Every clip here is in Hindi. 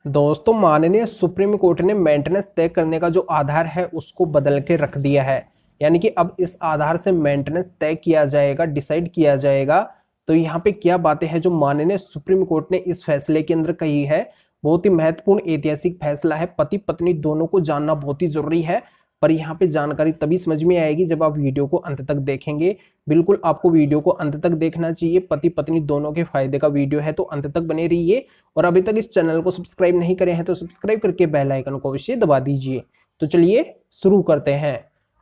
दोस्तों, माननीय सुप्रीम कोर्ट ने मेंटेनेंस तय करने का जो आधार है उसको बदल के रख दिया है। यानी कि अब इस आधार से मेंटेनेंस तय किया जाएगा, डिसाइड किया जाएगा। तो यहाँ पे क्या बातें हैं जो माननीय सुप्रीम कोर्ट ने इस फैसले के अंदर कही है। बहुत ही महत्वपूर्ण ऐतिहासिक फैसला है। पति पत्नी दोनों को जानना बहुत ही जरूरी है। पर यहाँ पे जानकारी तभी समझ में आएगी जब आप वीडियो को अंत तक देखेंगे। बिल्कुल आपको वीडियो को अंत तक देखना चाहिए। पति पत्नी दोनों के फायदे का वीडियो है, तो अंत तक बने रहिए। और अभी तक इस चैनल को सब्सक्राइब नहीं करे हैं तो सब्सक्राइब करके बेल आइकन को अवश्य दबा दीजिए। तो चलिए शुरू करते हैं।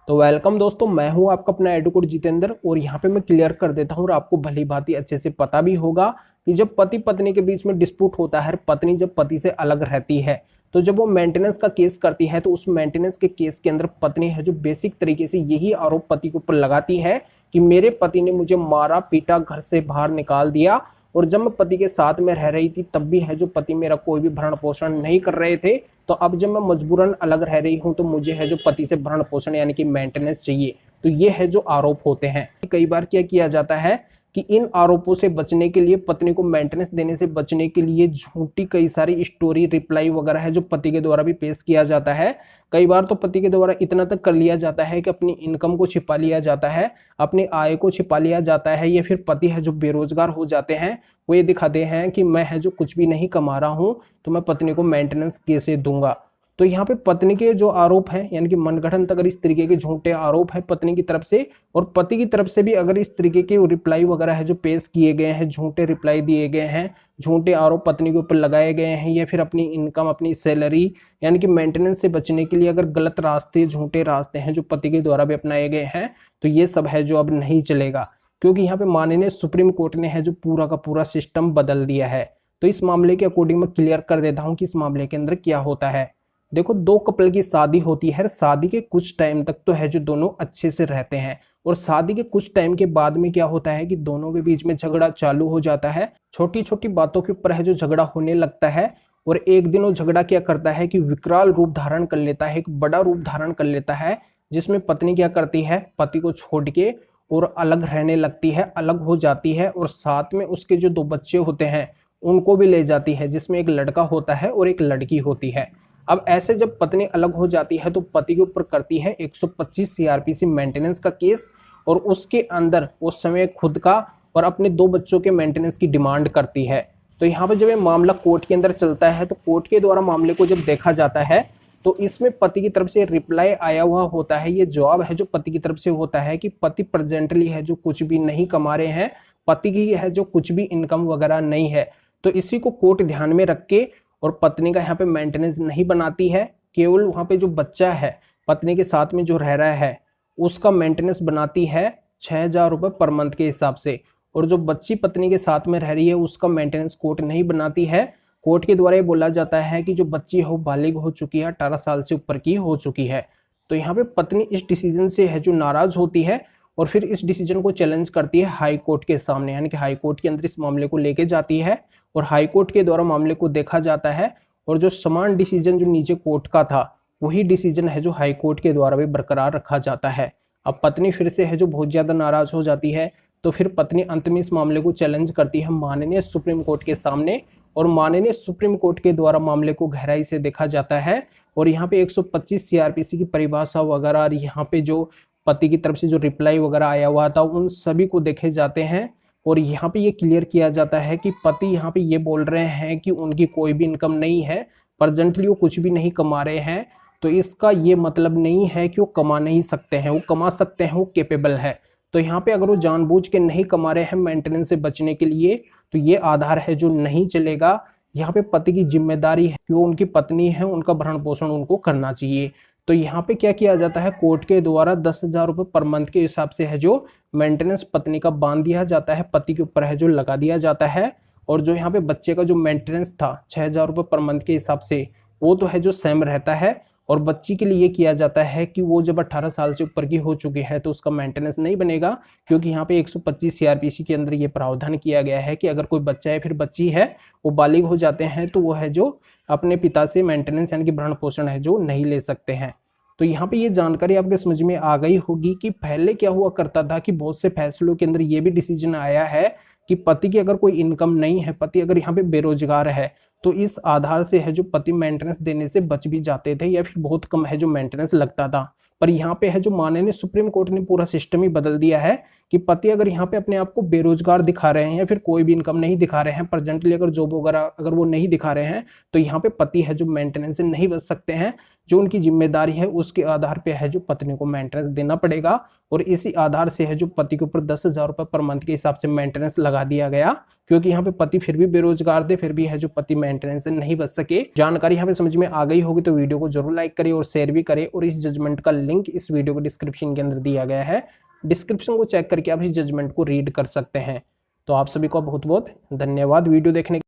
तो वेलकम दोस्तों, मैं हूं आपका अपना एडवोकेट जितेंद्र। और यहाँ पे मैं क्लियर कर देता हूं और आपको भली भांति अच्छे से पता भी होगा कि जब पति पत्नी के बीच में डिस्प्यूट होता है, पत्नी जब पति से अलग रहती है, तो जब वो मेंटेनेंस का केस करती है, तो उस मेंटेनेंस के केस के अंदर पत्नी है जो बेसिक तरीके से यही आरोप पति के ऊपर लगाती है कि मेरे पति ने मुझे मारा पीटा, घर से बाहर निकाल दिया। और जब मैं पति के साथ में रह रही थी तब भी है जो पति मेरा कोई भी भरण पोषण नहीं कर रहे थे। तो अब जब मैं मजबूरन अलग रह रही हूं तो मुझे है जो पति से भरण पोषण यानी कि मेंटेनेंस चाहिए। तो ये है जो आरोप होते हैं। कई बार क्या किया जाता है कि इन आरोपों से बचने के लिए, पत्नी को मेंटेनेंस देने से बचने के लिए झूठी कई सारी स्टोरी, रिप्लाई वगैरह है जो पति के द्वारा भी पेश किया जाता है। कई बार तो पति के द्वारा इतना तक कर लिया जाता है कि अपनी इनकम को छिपा लिया जाता है, अपनी आय को छिपा लिया जाता है। या फिर पति है जो बेरोजगार हो जाते हैं, वो ये दिखाते हैं कि मैं है जो कुछ भी नहीं कमा रहा हूं, तो मैं पत्नी को मेंटेनेंस कैसे दूंगा। तो यहाँ पे पत्नी के जो आरोप हैं, यानी कि मनगढ़ंत अगर इस तरीके के झूठे आरोप है पत्नी की तरफ से, और पति की तरफ से भी अगर इस तरीके के रिप्लाई वगैरह है जो पेश किए गए हैं, झूठे रिप्लाई दिए गए हैं, झूठे आरोप पत्नी के ऊपर लगाए गए हैं, या फिर अपनी इनकम, अपनी सैलरी यानी कि मेंटेनेंस से बचने के लिए अगर गलत रास्ते, झूठे रास्ते हैं जो पति के द्वारा भी अपनाए गए हैं, तो ये सब है जो अब नहीं चलेगा। क्योंकि यहाँ पे माननीय सुप्रीम कोर्ट ने है जो पूरा का पूरा सिस्टम बदल दिया है। तो इस मामले के अकॉर्डिंग मैं क्लियर कर देता हूँ कि इस मामले के अंदर क्या होता है। देखो, दो कपल की शादी होती है। शादी के कुछ टाइम तक तो है जो दोनों अच्छे से रहते हैं, और शादी के कुछ टाइम के बाद में क्या होता है कि दोनों के बीच में झगड़ा चालू हो जाता है। छोटी छोटी बातों के ऊपर है जो झगड़ा होने लगता है। और एक दिन वो झगड़ा क्या करता है कि विकराल रूप धारण कर लेता है, एक बड़ा रूप धारण कर लेता है, जिसमें पत्नी क्या करती है, पति को छोड़ के और अलग रहने लगती है, अलग हो जाती है। और साथ में उसके जो दो बच्चे होते हैं उनको भी ले जाती है, जिसमें एक लड़का होता है और एक लड़की होती है। अब ऐसे जब पत्नी अलग हो जाती है तो पति के ऊपर करती है 125 सीआरपीसी मेंटेनेंस का केस, और उसके अंदर उस समय खुद का और अपने दो बच्चों के मेंटेनेंस की डिमांड करती है। तो यहाँ पर जब ये मामला कोर्ट के अंदर चलता है, तो कोर्ट के द्वारा मामले को जब देखा जाता है, तो इसमें पति की तरफ से रिप्लाई आया हुआ होता है। ये जवाब है जो पति की तरफ से होता है कि पति प्रेजेंटली है जो कुछ भी नहीं कमा रहे हैं, पति की है जो कुछ भी इनकम वगैरह नहीं है। तो इसी को कोर्ट ध्यान में रख के और पत्नी का यहाँ पे मेंटेनेंस नहीं बनाती है, केवल वहां पे जो बच्चा है पत्नी के साथ में जो रह रहा है उसका मेंटेनेंस बनाती है 6,000 रुपये पर मंथ के हिसाब से। और जो बच्ची पत्नी के साथ में रह रही है उसका मेंटेनेंस कोर्ट नहीं बनाती है। कोर्ट के द्वारा ये बोला जाता है कि जो बच्ची हो बालिग हो चुकी है, 18 साल से ऊपर की हो चुकी है। तो यहाँ पे पत्नी इस डिसीजन से है जो नाराज होती है, और फिर इस डिसीजन को चैलेंज करती है हाई कोर्ट के सामने, यानी कि हाई कोर्ट के अंदर इस मामले को लेके जाती है। और हाई कोर्ट के द्वारा मामले को देखा जाता है, और जो समान डिसीजन जो नीचे कोर्ट का था वही डिसीजन है जो हाई कोर्ट के द्वारा भी बरकरार रखा जाता है। अब पत्नी फिर से है जो बहुत ज्यादा नाराज हो जाती है, तो फिर पत्नी अंत में इस मामले को चैलेंज करती है माननीय सुप्रीम कोर्ट के सामने, और माननीय सुप्रीम कोर्ट के द्वारा मामले को गहराई से देखा जाता है। और यहाँ पे 125 सीआरपीसी की परिभाषा वगैरह, और यहाँ पे जो पति की तरफ से जो रिप्लाई वगैरह आया हुआ था उन सभी को देखे जाते हैं। और यहाँ पे ये क्लियर किया जाता है कि पति यहाँ पे ये बोल रहे हैं कि उनकी कोई भी इनकम नहीं है, प्रेजेंटली वो कुछ भी नहीं कमा रहे हैं। तो इसका ये मतलब नहीं है कि वो कमा नहीं सकते हैं, वो कमा सकते हैं, वो केपेबल है। तो यहाँ पे अगर वो जानबूझ के नहीं कमा रहे हैं मेंटेनेंस से बचने के लिए, तो ये आधार है जो नहीं चलेगा। यहाँ पे पति की जिम्मेदारी है कि वो उनकी पत्नी है, उनका भरण पोषण उनको करना चाहिए। तो यहाँ पे क्या किया जाता है, कोर्ट के द्वारा 10,000 रुपये पर मंथ के हिसाब से है जो मेंटेनेंस पत्नी का बांध दिया जाता है, पति के ऊपर है जो लगा दिया जाता है। और जो यहाँ पे बच्चे का जो मेंटेनेंस था 6,000 रुपये पर मंथ के हिसाब से, वो तो है जो सेम रहता है। और बच्ची के लिए ये किया जाता है कि वो जब 18 साल से ऊपर की हो चुकी है तो उसका मेंटेनेंस नहीं बनेगा, क्योंकि यहाँ पे 125 सीआरपीसी के अंदर ये प्रावधान किया गया है कि अगर कोई बच्चा है फिर बच्ची है वो बालिग हो जाते हैं, तो वो है जो अपने पिता से मेंटेनेंस यानी कि भरण पोषण है जो नहीं ले सकते हैं। तो यहाँ पे ये जानकारी आपके समझ में आ गई होगी कि पहले क्या हुआ करता था कि बहुत से फैसलों के अंदर ये भी डिसीजन आया है कि पति की अगर कोई इनकम नहीं है, पति अगर यहाँ पे बेरोजगार है, तो इस आधार से है जो पति मेंटेनेंस देने से बच भी जाते थे या फिर बहुत कम है जो मेंटेनेंस लगता था। पर यहाँ पे है जो माननीय सुप्रीम कोर्ट ने पूरा सिस्टम ही बदल दिया है कि पति अगर यहाँ पे अपने आप को बेरोजगार दिखा रहे हैं या फिर कोई भी इनकम नहीं दिखा रहे हैं, प्रेजेंटली अगर जॉब वगैरह अगर वो नहीं दिखा रहे हैं, तो यहाँ पे पति है जो मेंटेनेंस से नहीं बच सकते हैं। जो उनकी जिम्मेदारी है उसके आधार पे है जो पत्नी को मेंटेनेंस देना पड़ेगा, और इसी आधार से है जो पति के ऊपर 10,000 रुपए पर मंथ के हिसाब से मेंटेनेंस लगा दिया गया, क्योंकि यहाँ पे पति फिर भी बेरोजगार थे, फिर भी है जो पति मेंटेनेंस से नहीं बच सके। जानकारी यहाँ पे समझ में आ गई होगी तो वीडियो को जरूर लाइक करें और शेयर भी करें, और इस जजमेंट का लिंक इस वीडियो को डिस्क्रिप्शन के अंदर दिया गया है। डिस्क्रिप्शन को चेक करके आप इस जजमेंट को रीड कर सकते हैं। तो आप सभी को बहुत बहुत धन्यवाद वीडियो देखने